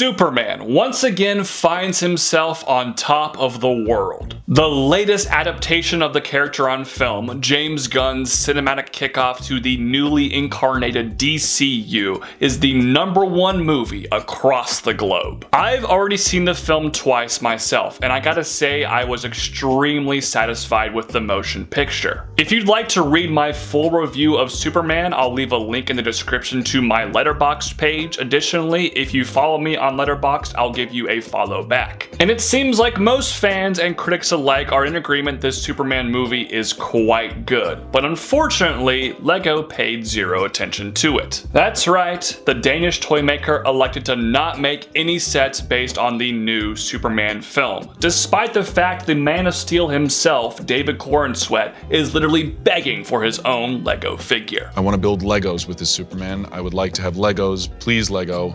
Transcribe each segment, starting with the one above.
Superman once again finds himself on top of the world. The latest adaptation of the character on film, James Gunn's cinematic kickoff to the newly incarnated DCU, is the #1 movie across the globe. I've already seen the film twice myself, and I gotta say I was extremely satisfied with the motion picture. If you'd like to read my full review of Superman, I'll leave a link in the description to my Letterboxd page. Additionally, if you follow me on Letterboxd, I'll give you a follow back. And it seems like most fans and critics alike are in agreement this Superman movie is quite good, but unfortunately, LEGO paid zero attention to it. That's right, the Danish toy maker elected to not make any sets based on the new Superman film, despite the fact the Man of Steel himself, David Corenswet, is literally begging for his own LEGO figure. I want to build Legos with this Superman. I would like to have Legos. Please, LEGO,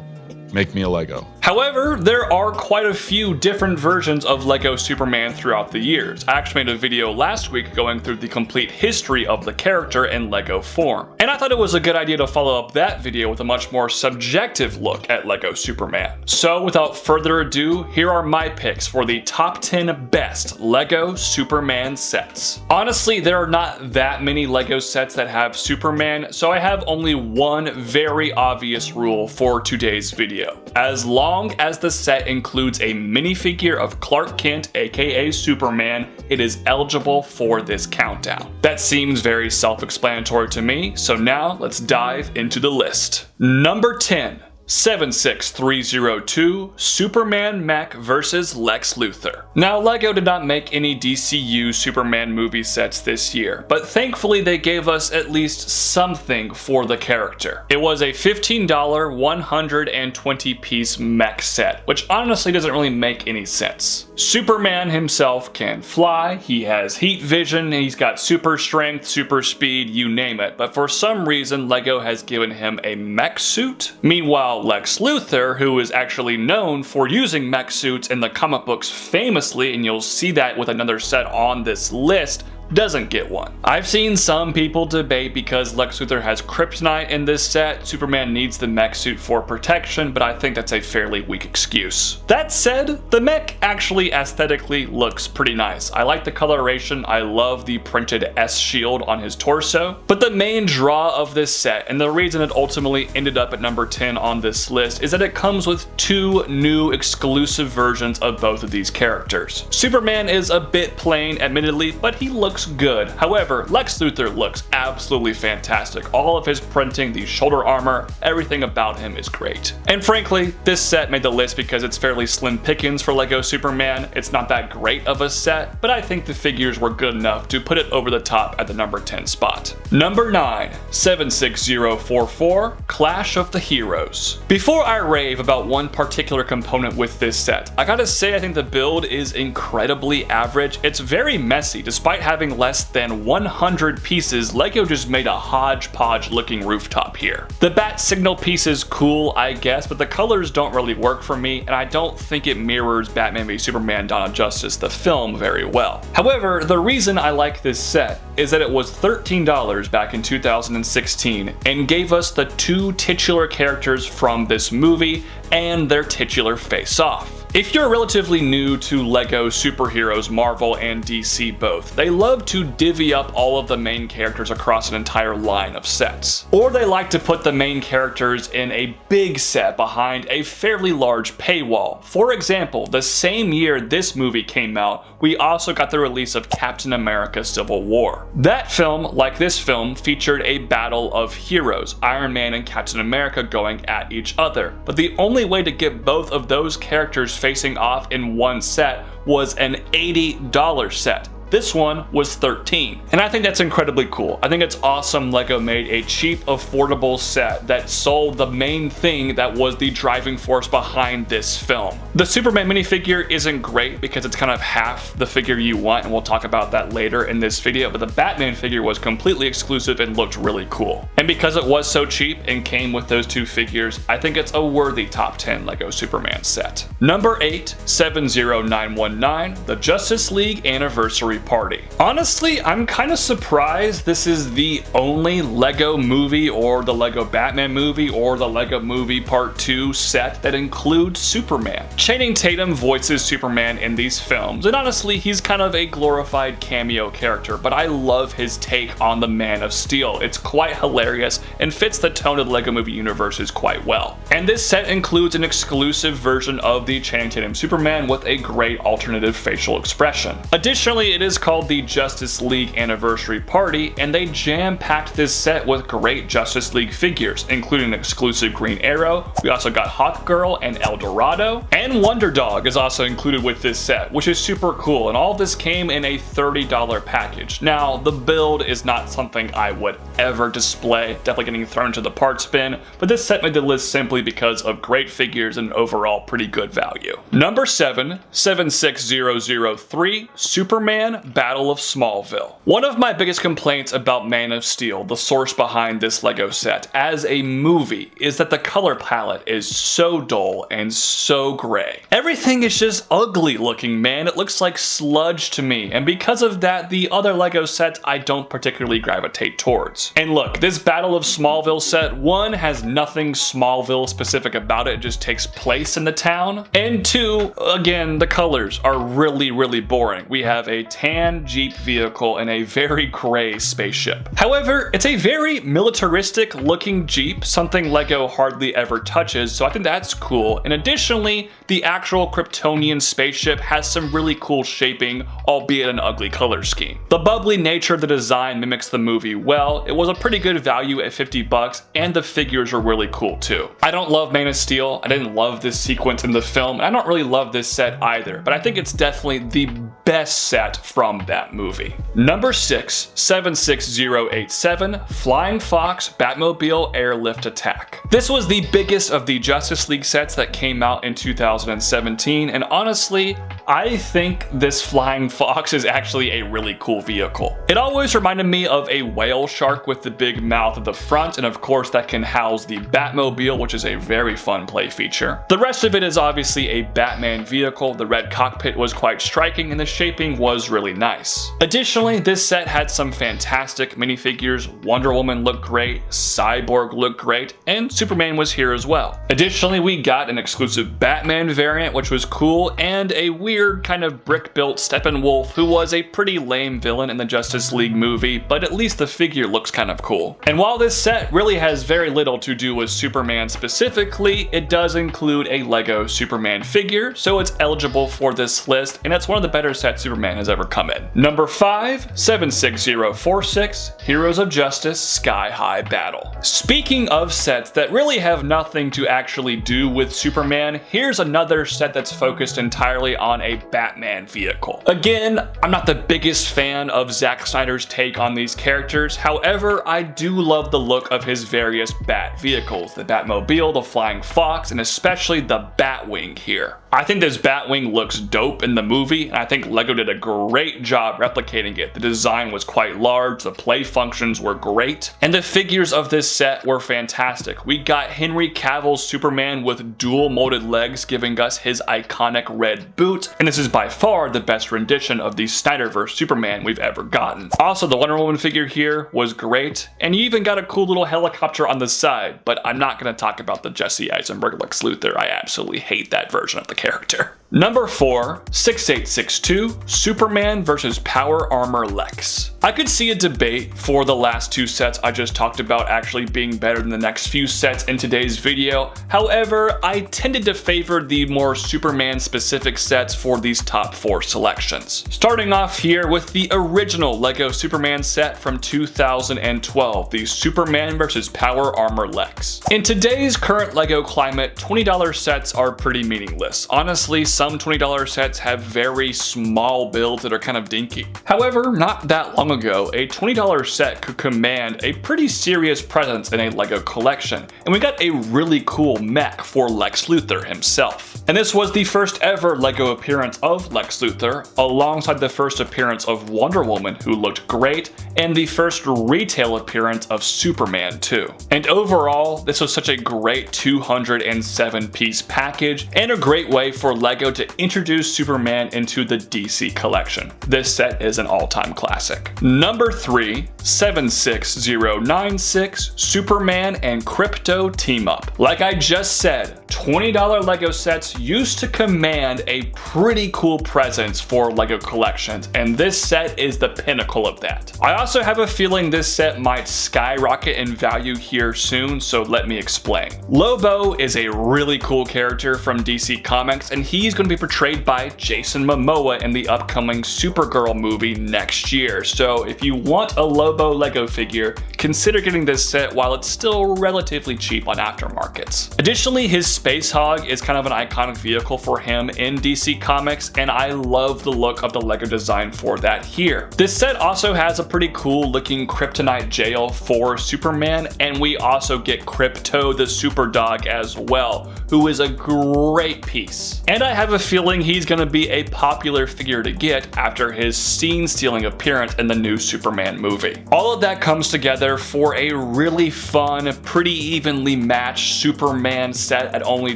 make me a Lego. However, there are quite a few different versions of LEGO Superman throughout the years. I actually made a video last week going through the complete history of the character in LEGO form. And I thought it was a good idea to follow up that video with a much more subjective look at LEGO Superman. So without further ado, here are my picks for the top 10 best LEGO Superman sets. Honestly, there are not that many LEGO sets that have Superman, so I have only one very obvious rule for today's video. As long as the set includes a minifigure of Clark Kent, aka Superman, it is eligible for this countdown. That seems very self-explanatory to me, so now let's dive into the list. Number 10. 76302 Superman Mech vs. Lex Luthor. Now, LEGO did not make any DCU Superman movie sets this year, but thankfully they gave us at least something for the character. It was a $15 120-piece mech set, which honestly doesn't really make any sense. Superman himself can fly, he has heat vision, he's got super strength, super speed, you name it, but for some reason LEGO has given him a mech suit. Meanwhile, Lex Luthor, who is actually known for using mech suits in the comic books famously, and you'll see that with another set on this list, doesn't get one. I've seen some people debate because Lex Luthor has kryptonite in this set, Superman needs the mech suit for protection, but I think that's a fairly weak excuse. That said, the mech actually aesthetically looks pretty nice. I like the coloration, I love the printed S shield on his torso, but the main draw of this set, and the reason it ultimately ended up at number 10 on this list, is that it comes with two new exclusive versions of both of these characters. Superman is a bit plain, admittedly, but he looks good. However, Lex Luthor looks absolutely fantastic. All of his printing, the shoulder armor, everything about him is great. And frankly, this set made the list because it's fairly slim pickings for LEGO Superman. It's not that great of a set, but I think the figures were good enough to put it over the top at the number 10 spot. Number 9, 76044 Clash of the Heroes. Before I rave about one particular component with this set, I gotta say I think the build is incredibly average. It's very messy. Despite having less than 100 pieces, LEGO just made a hodgepodge looking rooftop here. The bat signal piece is cool, I guess, but the colors don't really work for me, and I don't think it mirrors Batman v Superman: Dawn of Justice, the film, very well. However, the reason I like this set is that it was $13 back in 2016 and gave us the two titular characters from this movie and their titular face-off. If you're relatively new to LEGO superheroes, Marvel and DC both, they love to divvy up all of the main characters across an entire line of sets. Or they like to put the main characters in a big set behind a fairly large paywall. For example, the same year this movie came out, we also got the release of Captain America: Civil War. That film, like this film, featured a battle of heroes, Iron Man and Captain America going at each other. But the only way to get both of those characters facing off in one set was an $80 set. This one was $13, and I think that's incredibly cool. I think it's awesome LEGO made a cheap, affordable set that sold the main thing that was the driving force behind this film. The Superman minifigure isn't great because it's kind of half the figure you want, and we'll talk about that later in this video, but the Batman figure was completely exclusive and looked really cool. And because it was so cheap and came with those two figures, I think it's a worthy top 10 LEGO Superman set. Number 8, 70919, the Justice League Anniversary Anniversary Party. Honestly, I'm kind of surprised this is the only LEGO movie or the LEGO Batman movie or the LEGO Movie Part 2 set that includes Superman. Channing Tatum voices Superman in these films, and honestly, he's kind of a glorified cameo character, but I love his take on the Man of Steel. It's quite hilarious and fits the tone of the LEGO movie universes quite well. And this set includes an exclusive version of the Channing Tatum Superman with a great alternative facial expression. Additionally, it is called the Justice League Anniversary Party, and they jam-packed this set with great Justice League figures, including an exclusive Green Arrow. We also got Hawkgirl and El Dorado, and Wonder Dog is also included with this set, which is super cool, and all this came in a $30 package. Now, the build is not something I would ever display, definitely getting thrown to the parts bin, but this set made the list simply because of great figures and overall pretty good value. Number 7, 76003, Superman Battle of Smallville. One of my biggest complaints about Man of Steel, the source behind this LEGO set, as a movie, is that the color palette is so dull and so gray. Everything is just ugly looking, man. It looks like sludge to me, and because of that, the other LEGO sets I don't particularly gravitate towards. And look, this Battle of Smallville set, one, has nothing Smallville specific about it, it just takes place in the town, and two, again, the colors are really boring. We have a tan Jeep vehicle and a very gray spaceship. However, it's a very militaristic looking Jeep, something LEGO hardly ever touches, so I think that's cool. And additionally, the actual Kryptonian spaceship has some really cool shaping, albeit an ugly color scheme. The bubbly nature of the design mimics the movie well. It was a pretty good value at $50, and the figures are really cool too. I don't love Man of Steel, I didn't love this sequence in the film, and I don't really love this set either, but I think it's definitely the best set from that movie. Number 6, 76087, Flying Fox Batmobile Airlift Attack. This was the biggest of the Justice League sets that came out in 2017, and honestly, I think this Flying Fox is actually a really cool vehicle. It always reminded me of a whale shark with the big mouth at the front, and of course that can house the Batmobile, which is a very fun play feature. The rest of it is obviously a Batman vehicle. The red cockpit was quite striking, and the shaping was really nice. Additionally, this set had some fantastic minifigures. Wonder Woman looked great, Cyborg looked great, and Superman was here as well. Additionally, we got an exclusive Batman variant, which was cool, and a weird kind of brick-built Steppenwolf, who was a pretty lame villain in the Justice League movie, but at least the figure looks kind of cool. And while this set really has very little to do with Superman specifically, it does include a LEGO Superman figure, so it's eligible for this list, and it's one of the better sets Superman has ever come in. Number 5, 76046, Heroes of Justice Sky High Battle. Speaking of sets that really have nothing to actually do with Superman, here's another set that's focused entirely on a Batman vehicle. Again, I'm not the biggest fan of Zack Snyder's take on these characters, however, I do love the look of his various Bat vehicles, the Batmobile, the Flying Fox, and especially the Batwing here. I think this Batwing looks dope in the movie, and I think LEGO did a great job replicating it. The design was quite large, the play functions were great, and the figures of this set were fantastic. We got Henry Cavill's Superman with dual molded legs, giving us his iconic red boot, and this is by far the best rendition of the Snyderverse Superman we've ever gotten. Also, the Wonder Woman figure here was great, and you even got a cool little helicopter on the side, but I'm not going to talk about the Jesse Eisenberg Lex Luthor. I absolutely hate that version of the character. Number 4, 6862, Superman vs. Power Armor Lex. I could see a debate for the last two sets I just talked about actually being better than the next few sets in today's video. However, I tended to favor the more Superman specific sets for these top 4 selections. Starting off here with the original LEGO Superman set from 2012, the Superman vs. Power Armor Lex. In today's current LEGO climate, $20 sets are pretty meaningless. Honestly, some $20 sets have very small builds that are kind of dinky. However, not that long ago, a $20 set could command a pretty serious presence in a LEGO collection, and we got a really cool mech for Lex Luthor himself. And this was the first ever LEGO appearance of Lex Luthor, alongside the first appearance of Wonder Woman, who looked great, and the first retail appearance of Superman too. And overall, this was such a great 207-piece package, and a great way for LEGO to introduce Superman into the DC collection. This set is an all-time classic. Number 3, 76096 Superman and Krypto Team Up. Like I just said, $20 LEGO sets used to command a pretty cool presence for LEGO collections, and this set is the pinnacle of that. I also have a feeling this set might skyrocket in value here soon, so let me explain. Lobo is a really cool character from DC Comics, and he's going to be portrayed by Jason Momoa in the upcoming Supergirl movie next year. So if you want a Lobo LEGO figure, consider getting this set while it's still relatively cheap on aftermarkets. Additionally, his Space Hog is kind of an iconic vehicle for him in DC Comics, and I love the look of the LEGO design for that here. This set also has a pretty cool looking Kryptonite jail for Superman, and we also get Krypto the Super Dog as well, who is a great piece. And I have a feeling he's going to be a popular figure to get after his scene-stealing appearance in the new Superman movie. All of that comes together for a really fun, pretty evenly matched Superman set at only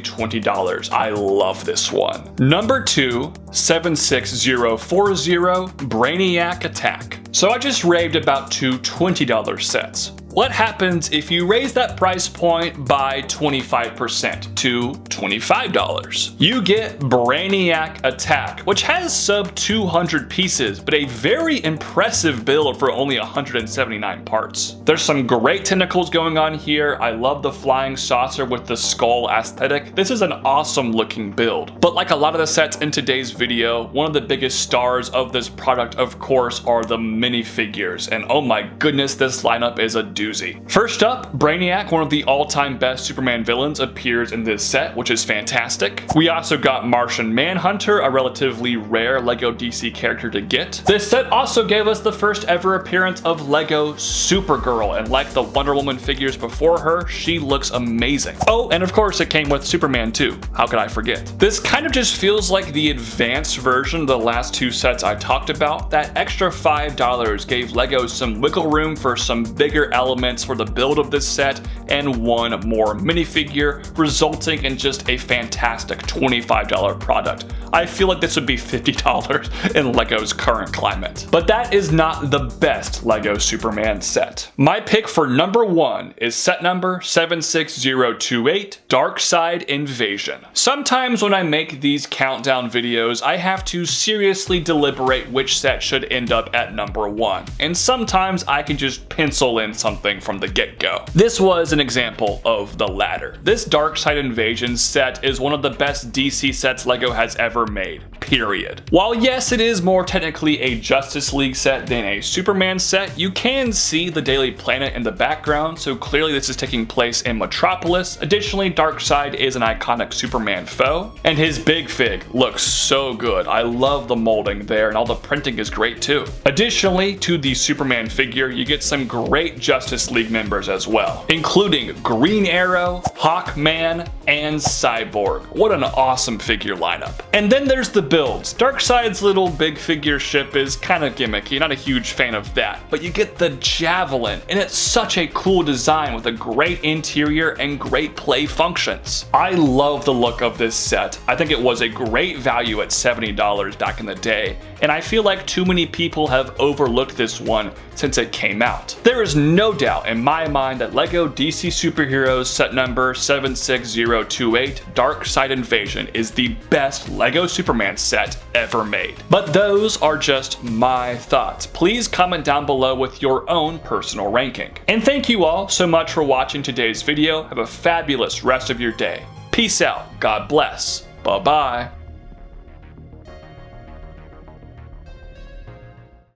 $20. I love this one. Number 2, 76040 Brainiac Attack. So I just raved about two $20 sets. What happens if you raise that price point by 25% to $25? You get Brainiac Attack, which has sub 200 pieces, but a very impressive build for only 179 parts. There's some great tentacles going on here. I love the flying saucer with the skull aesthetic. This is an awesome looking build. But like a lot of the sets in today's video, one of the biggest stars of this product, of course, are the minifigures. And oh my goodness, this lineup is a doozy. First up, Brainiac, one of the all-time best Superman villains, appears in this set, which is fantastic. We also got Martian Manhunter, a relatively rare LEGO DC character to get. This set also gave us the first ever appearance of LEGO Supergirl, and like the Wonder Woman figures before her, she looks amazing. Oh, and of course it came with Superman too. How could I forget? This kind of just feels like the advanced version of the last two sets I talked about. That extra $5 gave LEGO some wiggle room for some bigger elements for the build of this set and one more minifigure, resulting in just a fantastic $25 product. I feel like this would be $50 in LEGO's current climate. But that is not the best LEGO Superman set. My pick for number 1 is set number 76028 Darkseid Invasion. Sometimes when I make these countdown videos, I have to seriously deliberate which set should end up at number 1, and sometimes I can just pencil in something from the get-go. This was an example of the latter. This Darkseid Invasion set is one of the best DC sets LEGO has ever made, period. While yes, it is more technically a Justice League set than a Superman set, you can see the Daily Planet in the background, so clearly this is taking place in Metropolis. Additionally, Darkseid is an iconic Superman foe, and his big fig looks so good. I love the molding there, and all the printing is great too. Additionally, to the Superman figure, you get some great Justice League members as well, including Green Arrow, Hawkman, and Cyborg. What an awesome figure lineup. And then there's the builds. Darkseid's little big figure ship is kind of gimmicky, not a huge fan of that, but you get the Javelin, and it's such a cool design with a great interior and great play functions. I love the look of this set. I think it was a great value at $70 back in the day, and I feel like too many people have overlooked this one since it came out. There is no doubt in my mind that LEGO DC Superheroes set number 76028 Darkseid Invasion is the best LEGO Superman set ever made. But those are just my thoughts. Please comment down below with your own personal ranking. And thank you all so much for watching today's video. Have a fabulous rest of your day. Peace out. God bless. Bye-bye.